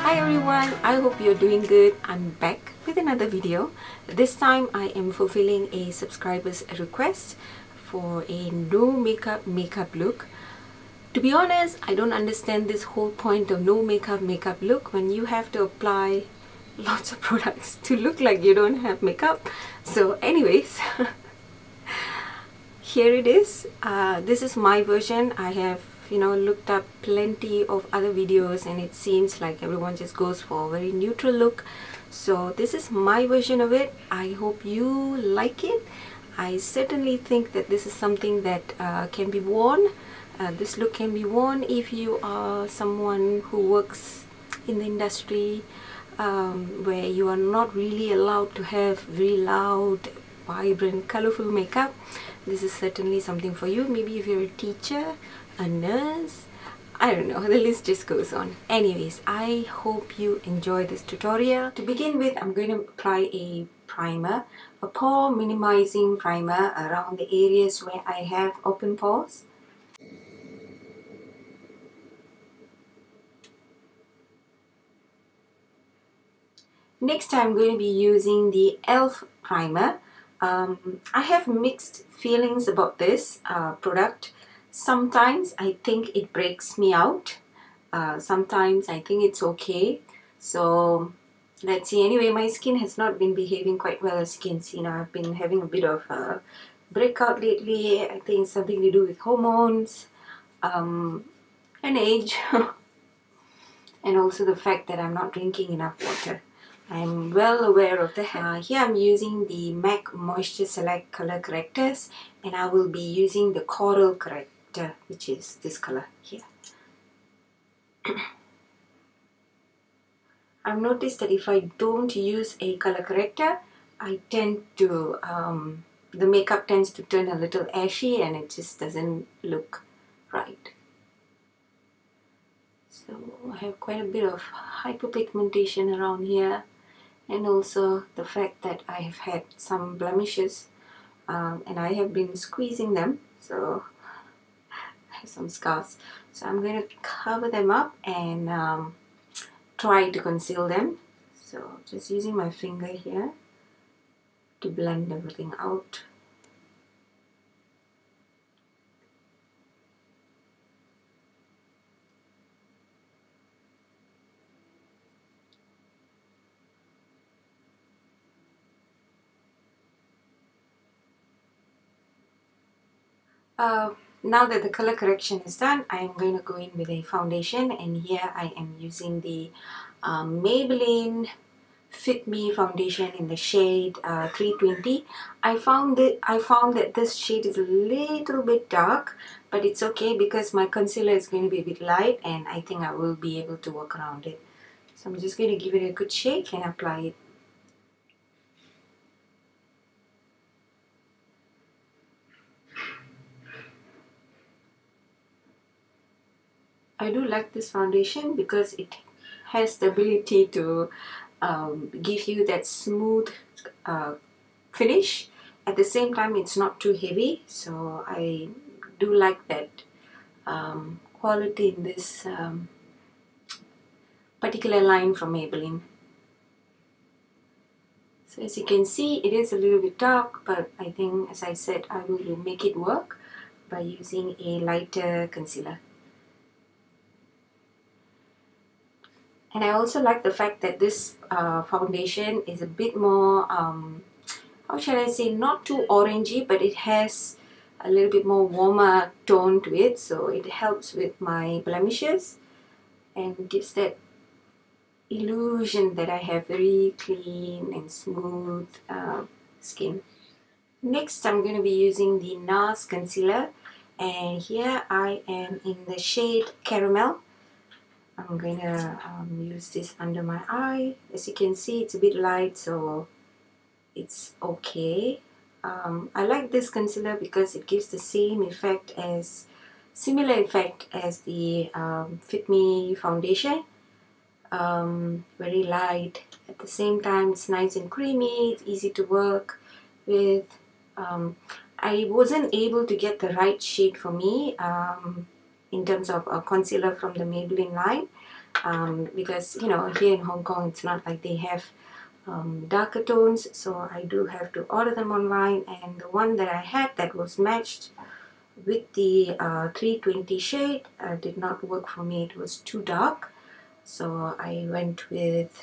Hi everyone, I hope you're doing good. I'm back with another video. This time I am fulfilling a subscriber's request for a no makeup look. To be honest, I don't understand this whole point of no makeup look when you have to apply lots of products to look like you don't have makeup. So anyways, here it is. This is my version. I have looked up plenty of other videos and it seems like everyone just goes for a very neutral look. So this is my version of it. I hope you like it. I certainly think that this is something that can be worn. This look can be worn if you are someone who works in the industry where you are not really allowed to have very loud, vibrant, colorful makeup. This is certainly something for you. Maybe if you're a teacher, a nurse, I don't know, the list just goes on. Anyways, I hope you enjoy this tutorial. To begin with, I'm going to apply a primer, a pore minimizing primer around the areas where I have open pores. Next, I'm going to be using the e.l.f. primer. I have mixed feelings about this product. Sometimes I think it breaks me out. Sometimes I think it's okay. So let's see. Anyway, my skin has not been behaving quite well, as you can see now. I've been having a bit of a breakout lately. I think it's something to do with hormones and age and also the fact that I'm not drinking enough water. I'm well aware of that. Here I'm using the MAC Moisture Select Color Correctors, and I will be using the Coral Corrector, which is this color here. I've noticed that if I don't use a color corrector, I tend to, the makeup tends to turn a little ashy and it just doesn't look right. So I have quite a bit of hyperpigmentation around here. And also the fact that I have had some blemishes and I have been squeezing them, so I have some scars. So I'm going to cover them up and try to conceal them. So just using my finger here to blend everything out. Now that the color correction is done, I am going to go in with a foundation, and here I am using the Maybelline Fit Me foundation in the shade 320. I found that this shade is a little bit dark, but it's okay because my concealer is going to be a bit light and I think I will be able to work around it. So I'm just going to give it a good shake and apply it. I do like this foundation because it has the ability to give you that smooth finish. At the same time, it's not too heavy, so I do like that quality in this particular line from Maybelline. So as you can see, it is a little bit dark, but I think, as I said, I will make it work by using a lighter concealer. And I also like the fact that this foundation is a bit more, how shall I say, not too orangey, but it has a little bit more warmer tone to it. So it helps with my blemishes and gives that illusion that I have very clean and smooth skin. Next, I'm going to be using the Nars concealer. And here I am in the shade Caramel. I'm going to use this under my eye. As you can see, it's a bit light, so it's okay. I like this concealer because it gives the same effect as, similar effect as the Fit Me foundation. Very light. At the same time, it's nice and creamy. It's easy to work with. I wasn't able to get the right shade for me in terms of a concealer from the Maybelline line. because, you know, here in Hong Kong it's not like they have darker tones, so I do have to order them online. And the one that I had that was matched with the 320 shade did not work for me. It was too dark, so I went with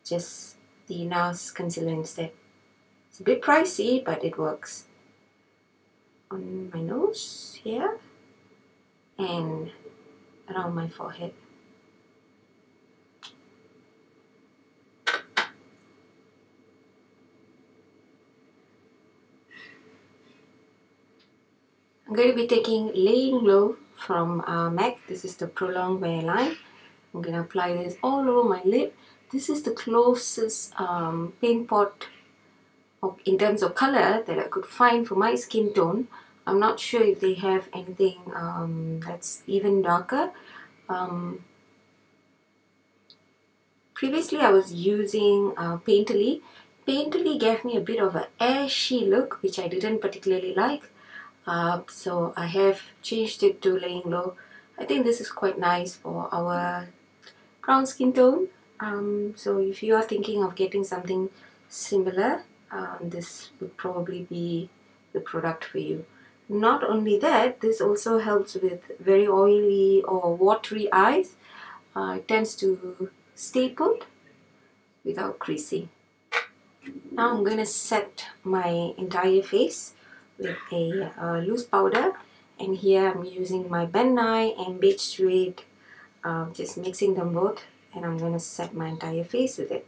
just the Nars concealer instead. It's a bit pricey, but it works. On my nose here and around my forehead. I'm going to be taking Layin Glow from MAC. This is the Pro Longwear line. I'm going to apply this all over my lip. This is the closest paint pot in terms of color that I could find for my skin tone. I'm not sure if they have anything that's even darker. Previously I was using Painterly. Painterly gave me a bit of an ashy look, which I didn't particularly like. So I have changed it to Layin Glow. I think this is quite nice for our brown skin tone. So if you are thinking of getting something similar, this would probably be the product for you. Not only that, this also helps with very oily or watery eyes. It tends to stay put without creasing. Now I'm going to set my entire face with a loose powder, and here I'm using my Ben Nye and Beige Suede, just mixing them both, and I'm going to set my entire face with it.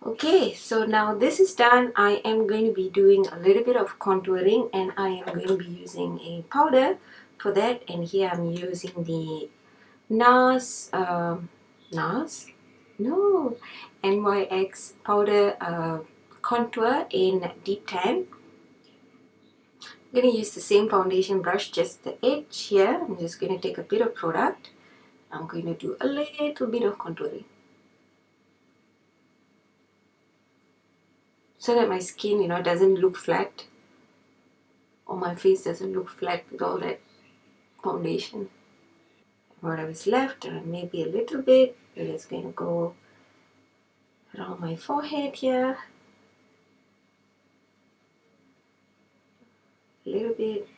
Okay, so now this is done. I am going to be doing a little bit of contouring, and I am going to be using a powder for that. And here I'm using the Nars, NYX powder contour in Deep Tan. I'm going to use the same foundation brush, just the edge here. I'm just going to take a bit of product. I'm going to do a little bit of contouring, so that my skin, you know, doesn't look flat, or my face doesn't look flat with all that foundation. Whatever's left, maybe a little bit, we're just going to go around my forehead here, a little bit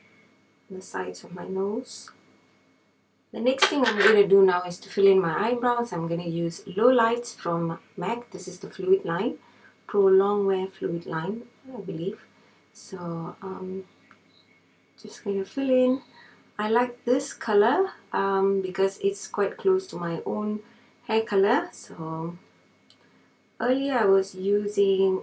on the sides of my nose. The next thing I'm going to do now is to fill in my eyebrows. I'm going to use Low Lights from MAC. This is the Fluidline, Pro Longwear Fluidline, I believe. So just going to fill in. I like this color because it's quite close to my own hair color. So earlier I was using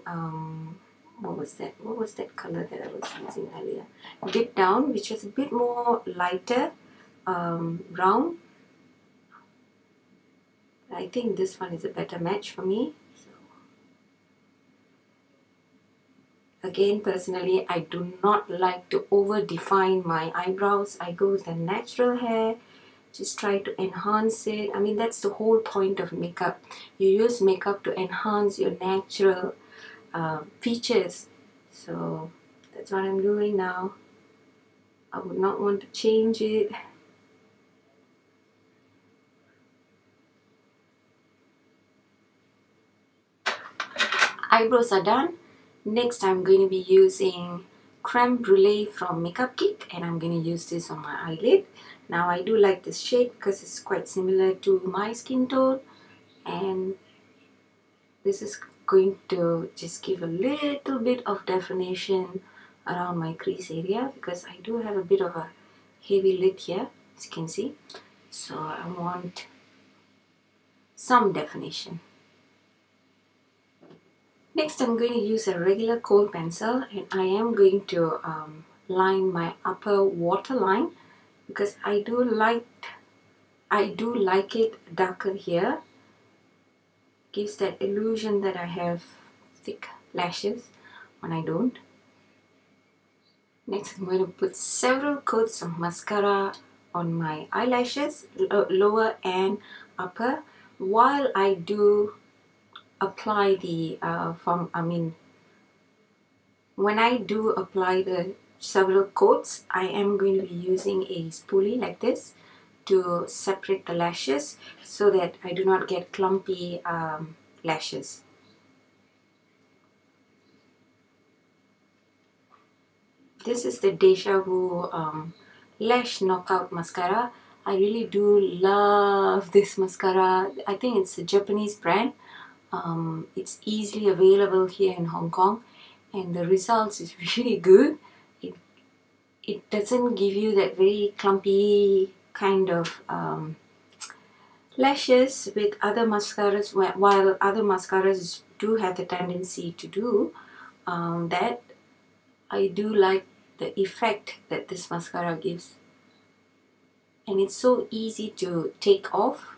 what was that color that I was using earlier? Dip Down, which is a bit more lighter brown. I think this one is a better match for me. So again, personally, I do not like to over define my eyebrows. I go with a natural hair, just try to enhance it. I mean, that's the whole point of makeup. You use makeup to enhance your natural features. So that's what I'm doing now. I would not want to change it. Eyebrows are done. Next, I'm going to be using Creme Brulee from Geek, and I'm going to use this on my eyelid. Now, I do like this shade because it's quite similar to my skin tone, and this is going to just give a little bit of definition around my crease area, because I do have a bit of a heavy lid here, as you can see. So I want some definition. Next, I'm going to use a regular kohl pencil, and I am going to line my upper waterline, because I do like it darker here. Gives that illusion that I have thick lashes when I don't. Next, I'm going to put several coats of mascara on my eyelashes, lower and upper, while I do apply the when I do apply the several coats, I am going to be using a spoolie like this to separate the lashes so that I do not get clumpy lashes. This is the DEJAVU Lash Knockout Mascara. I really do love this mascara. I think it's a Japanese brand. It's easily available here in Hong Kong, and the results is really good. It doesn't give you that very clumpy kind of lashes with other mascaras, while other mascaras do have the tendency to do that. I do like the effect that this mascara gives, and it's so easy to take off.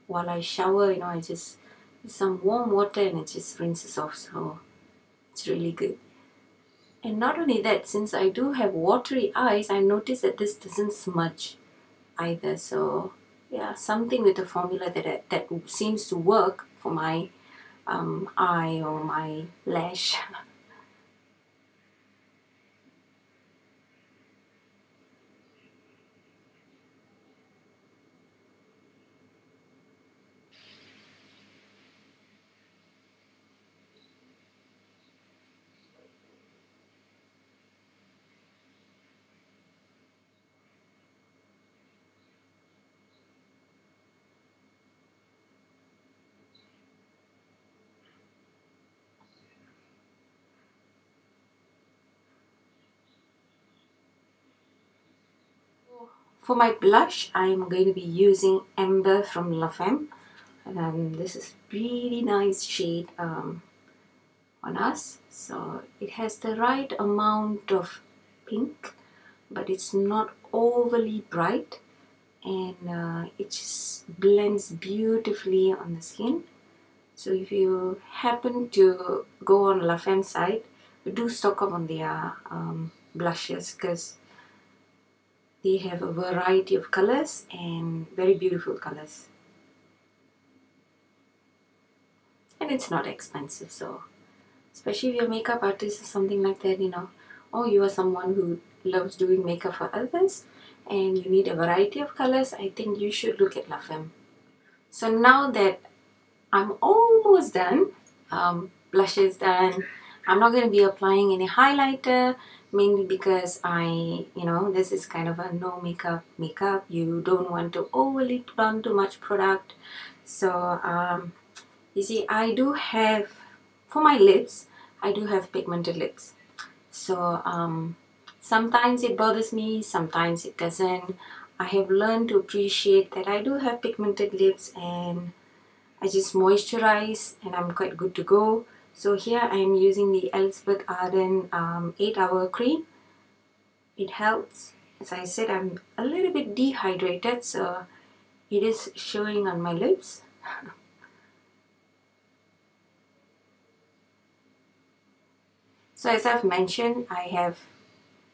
While I shower, you know, I just use some warm water and it just rinses off, so it's really good. And not only that, since I do have watery eyes, I noticed that this doesn't smudge either. So yeah, something with the formula that seems to work for my eye or my lash. For my blush, I'm going to be using Amber from Femme. This is really nice shade on us. So it has the right amount of pink, but it's not overly bright, and it just blends beautifully on the skin. So if you happen to go on Femme's site, do stock up on their blushes, because they have a variety of colors and very beautiful colors. And it's not expensive, so especially if you're a makeup artist or something like that, you know, or you are someone who loves doing makeup for others and you need a variety of colors, I think you should look at Femme. So now that I'm almost done, blush is done, I'm not going to be applying any highlighter, mainly because this is kind of a no makeup. You don't want to overly put on too much product. So you see, I do have, for my lips, I do have pigmented lips. So sometimes it bothers me, sometimes it doesn't. I have learned to appreciate that I do have pigmented lips, and I just moisturize and I'm quite good to go. So here I am using the Elizabeth Arden 8-hour cream. It helps. As I said, I'm a little bit dehydrated, so it is showing on my lips. So as I've mentioned, I have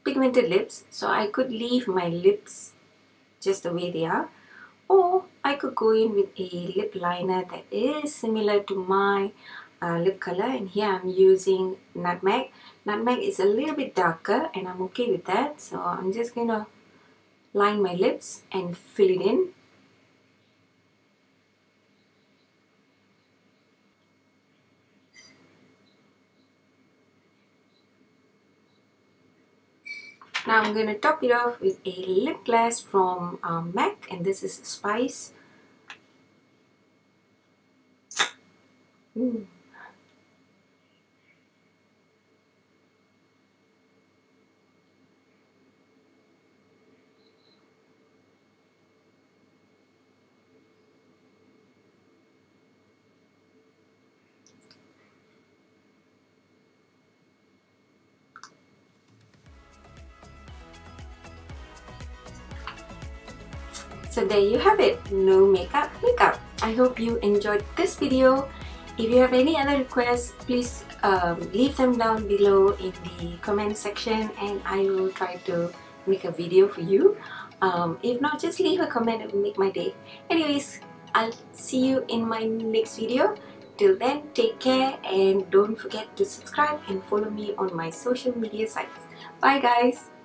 pigmented lips, so I could leave my lips just the way they are, or I could go in with a lip liner that is similar to my lip color, and here I'm using Nutmeg. Nutmeg is a little bit darker and I'm okay with that, so I'm just gonna line my lips and fill it in. Now I'm gonna top it off with a lip gloss from MAC, and this is Spice. Ooh. So there you have it, no makeup. I hope you enjoyed this video. If you have any other requests, please leave them down below in the comment section, and I will try to make a video for you. If not, just leave a comment, it will make my day. Anyways, I'll see you in my next video. Till then, take care and don't forget to subscribe and follow me on my social media sites. Bye guys!